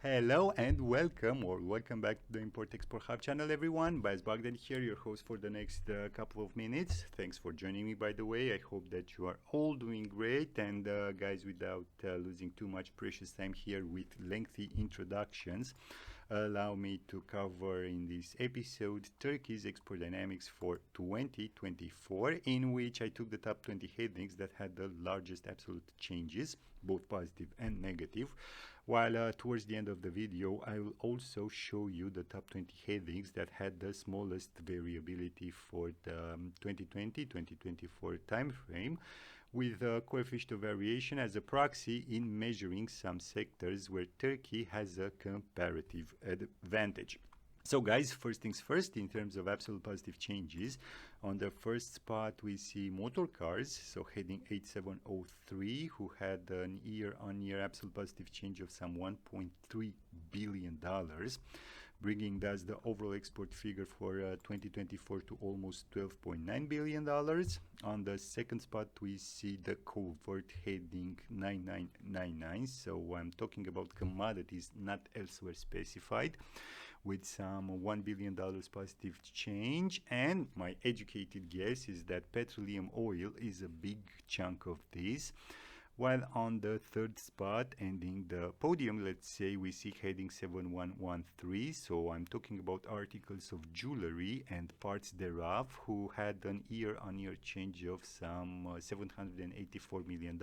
Hello and welcome back to the Import-Export Hub channel, everyone. Bas Baghdad here, your host for the next couple of minutes. Thanks for joining me, by the way. I hope that you are all doing great. And guys, without losing too much precious time here with lengthy introductions, allow me to cover in this episode Turkey's export dynamics for 2024, in which I took the top 20 headings that had the largest absolute changes, both positive and negative. While towards the end of the video, I will also show you the top 20 headings that had the smallest variability for the 2020-2024 time frame, with a coefficient of variation as a proxy in measuring some sectors where Turkey has a comparative advantage. So guys, first things first, in terms of absolute positive changes, on the first spot we see motor cars, so heading 8703, who had an year-on-year absolute positive change of some $1.3 billion, bringing thus the overall export figure for 2024 to almost $12.9 billion. On the second spot, we see the covert heading 9999, so I'm talking about commodities not elsewhere specified, with some $1 billion positive change. And my educated guess is that petroleum oil is a big chunk of this. While on the third spot, ending the podium, let's say, we see heading 7113. So I'm talking about articles of jewelry and parts thereof, who had an year-on-year change of some $784 million.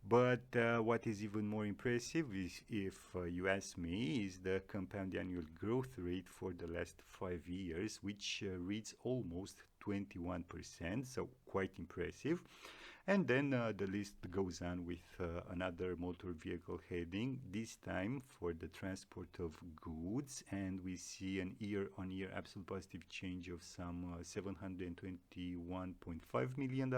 But what is even more impressive is, if you ask me, is the compound annual growth rate for the last 5 years, which reads almost 21%, so quite impressive. And then the list goes on with another motor vehicle heading, this time for the transport of goods, and we see an year-on-year absolute positive change of some $721.5 million.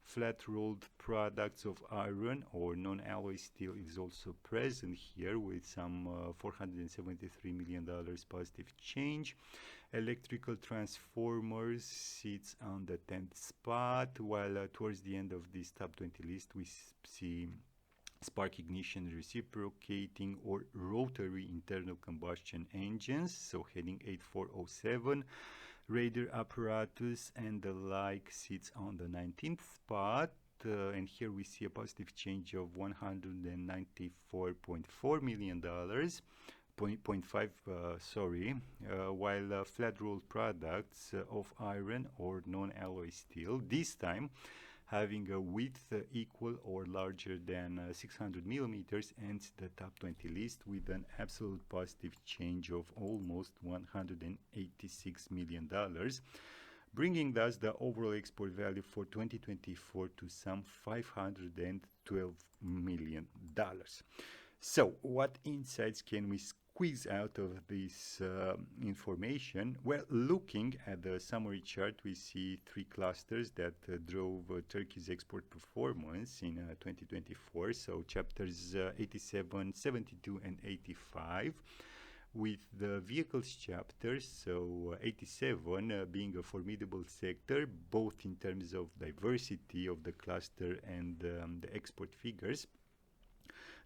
Flat-rolled products of iron or non-alloy steel is also present here with some $473 million positive change. Electrical transformers sits on the 10th spot, while towards the end of this top 20 list we see spark ignition reciprocating or rotary internal combustion engines, so heading 8407. Radar apparatus and the like sits on the 19th spot, and here we see a positive change of $194.4 million, 0.5, while flat rolled products of iron or non-alloy steel, this time having a width equal or larger than 600 millimeters, ends the top 20 list with an absolute positive change of almost $186 million, bringing thus the overall export value for 2024 to some $512 million. So what insights can we squeeze out of this information? Well, looking at the summary chart, we see 3 clusters that drove Turkey's export performance in 2024. So chapters 87, 72, and 85. With the vehicles chapter, so 87 being a formidable sector, both in terms of diversity of the cluster and the export figures.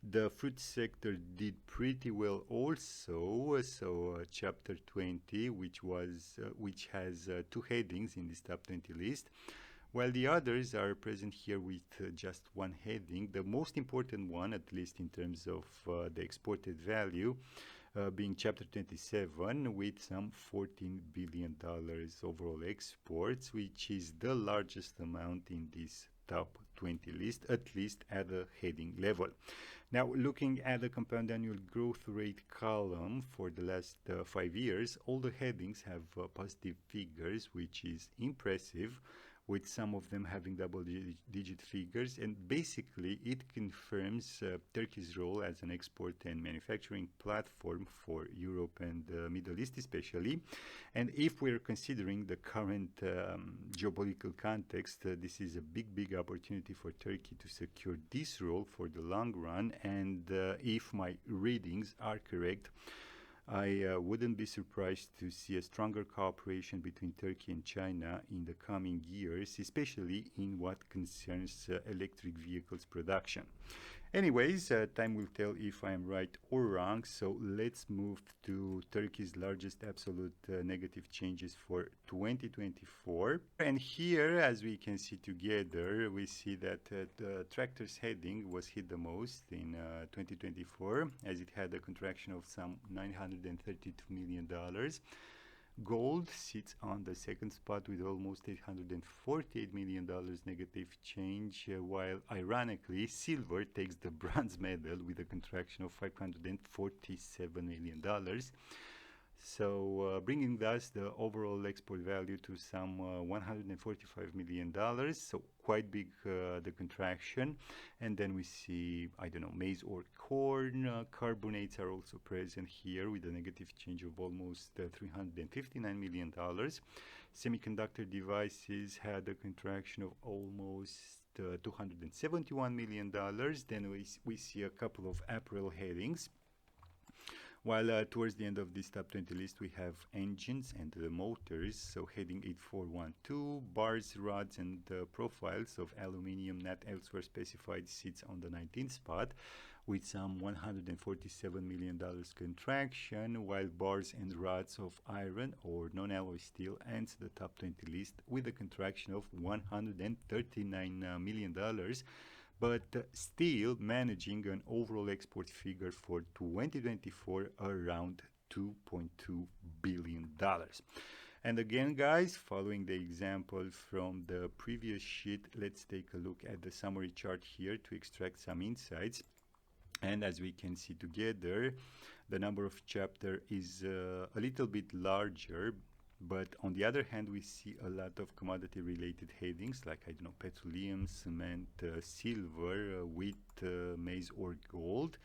The fruit sector did pretty well also, so chapter 20, which has 2 headings in this top 20 list, while the others are present here with just 1 heading. The most important one, at least in terms of the exported value, being chapter 27 with some $14 billion overall exports, which is the largest amount in this top 20 list, at least at the heading level. Now, looking at the compound annual growth rate column for the last 5 years, all the headings have positive figures, which is impressive, with some of them having double-digit figures, and basically it confirms Turkey's role as an export and manufacturing platform for Europe and the Middle East especially. And if we're considering the current geopolitical context, this is a big opportunity for Turkey to secure this role for the long run, and if my readings are correct, I wouldn't be surprised to see a stronger cooperation between Turkey and China in the coming years, especially in what concerns electric vehicles production. Anyways, time will tell if I'm right or wrong. So let's move to Turkey's largest absolute negative changes for 2024. And here, as we can see together, we see that the tractor's heading was hit the most in 2024, as it had a contraction of some $932 million. Gold sits on the second spot with almost $848 million negative change, while ironically, silver takes the bronze medal with a contraction of $547 million. So bringing thus the overall export value to some $145 million, so quite big the contraction. And then we see, I don't know, maize or corn, carbonates are also present here with a negative change of almost $359 million. Semiconductor devices had a contraction of almost $271 million. Then we see a couple of April headings. While towards the end of this top 20 list, we have engines and motors. So heading 8412, bars, rods, and profiles of aluminium not elsewhere specified sits on the 19th spot with some $147 million contraction, while bars and rods of iron or non-alloy steel ends the top 20 list with a contraction of $139 million. But still managing an overall export figure for 2024 around $2.2 billion. And again, guys, following the example from the previous sheet, let's take a look at the summary chart here to extract some insights. And as we can see together, the number of chapter is a little bit larger. But on the other hand, we see a lot of commodity-related headings like, I don't know, petroleum, cement, silver, wheat, maize, or gold.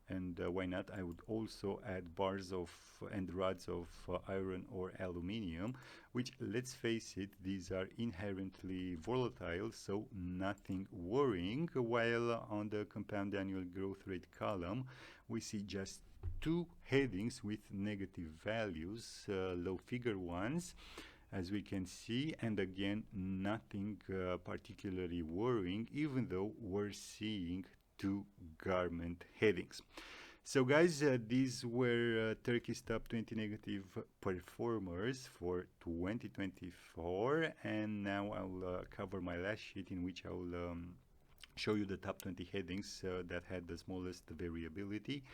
And why not? I would also add bars of and rods of iron or aluminium, which, let's face it, these are inherently volatile, so nothing worrying. While on the compound annual growth rate column, we see just two headings with negative values, low figure ones, as we can see, and again, nothing particularly worrying, even though we're seeing two garment headings. So guys, these were Turkey's top 20 negative performers for 2024, and now I'll cover my last sheet in which I'll show you the top 20 headings that had the smallest variability,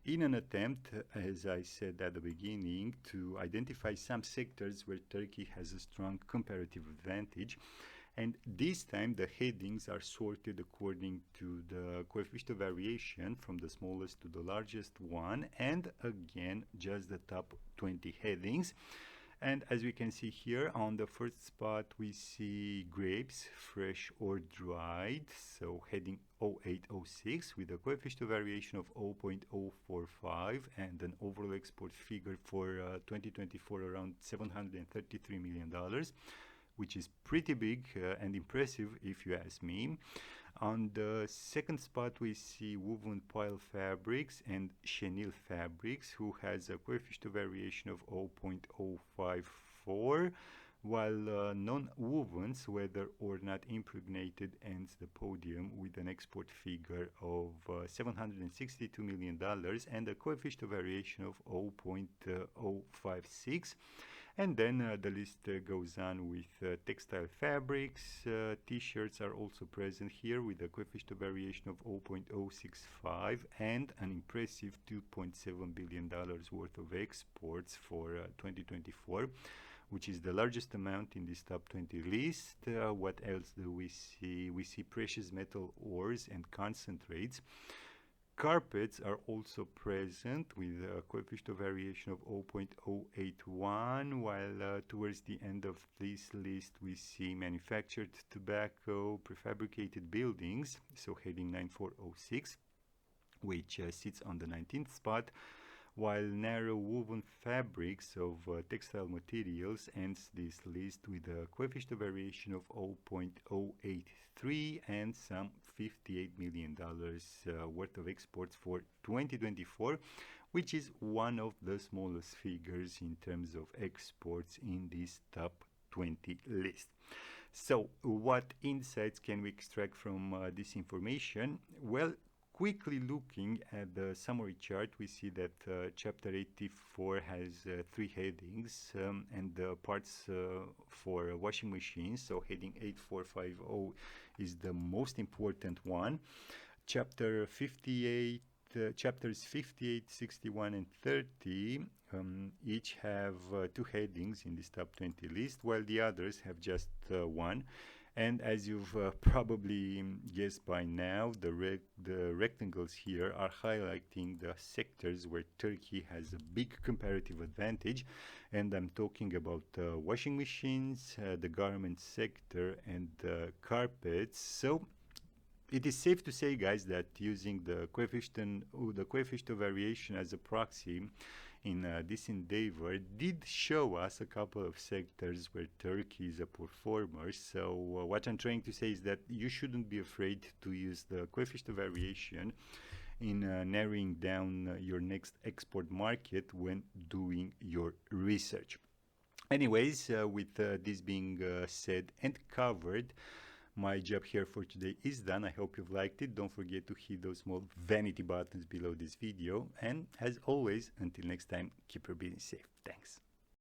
in an attempt, as I said at the beginning, to identify some sectors where Turkey has a strong comparative advantage. And this time the headings are sorted according to the coefficient of variation from the smallest to the largest one, and again just the top 20 headings. And as we can see here, on the first spot we see grapes, fresh or dried, so heading 0806 with a coefficient of variation of 0.045 and an overall export figure for 2024 around $733 million, which is pretty big and impressive if you ask me. On the second spot, we see woven pile fabrics and chenille fabrics, who has a coefficient of variation of 0.054, while non-wovens, whether or not impregnated, ends the podium with an export figure of $762 million and a coefficient of variation of 0.056. And then the list goes on with textile fabrics. T-shirts are also present here with a coefficient of variation of 0.065 and an impressive $2.7 billion worth of exports for 2024, which is the largest amount in this top 20 list. What else do we see? We see precious metal ores and concentrates. Carpets are also present with a coefficient of variation of 0.081, while towards the end of this list we see manufactured tobacco, prefabricated buildings, so heading 9406, which sits on the 19th spot, while narrow woven fabrics of textile materials ends this list with a coefficient of variation of 0.083 and some $58 million worth of exports for 2024, which is one of the smallest figures in terms of exports in this top 20 list. So what insights can we extract from this information? Well, quickly looking at the summary chart, we see that chapter 84 has three headings and the parts for washing machines. So heading 8450 is the most important one. Chapter 58, chapters 58, 61, and 30 each have two headings in this top 20 list, while the others have just one. And as you've probably guessed by now, the rectangles here are highlighting the sectors where Turkey has a big comparative advantage. And I'm talking about washing machines, the garment sector, and carpets. So it is safe to say, guys, that using the coefficient of variation as a proxy in this endeavor did show us a couple of sectors where Turkey is a performer. So what I'm trying to say is that you shouldn't be afraid to use the coefficient of variation in narrowing down your next export market when doing your research. Anyways, with this being said and covered, my job here for today is done. I hope you've liked it. Don't forget to hit those small vanity buttons below this video. And as always, until next time, keep your business safe. Thanks.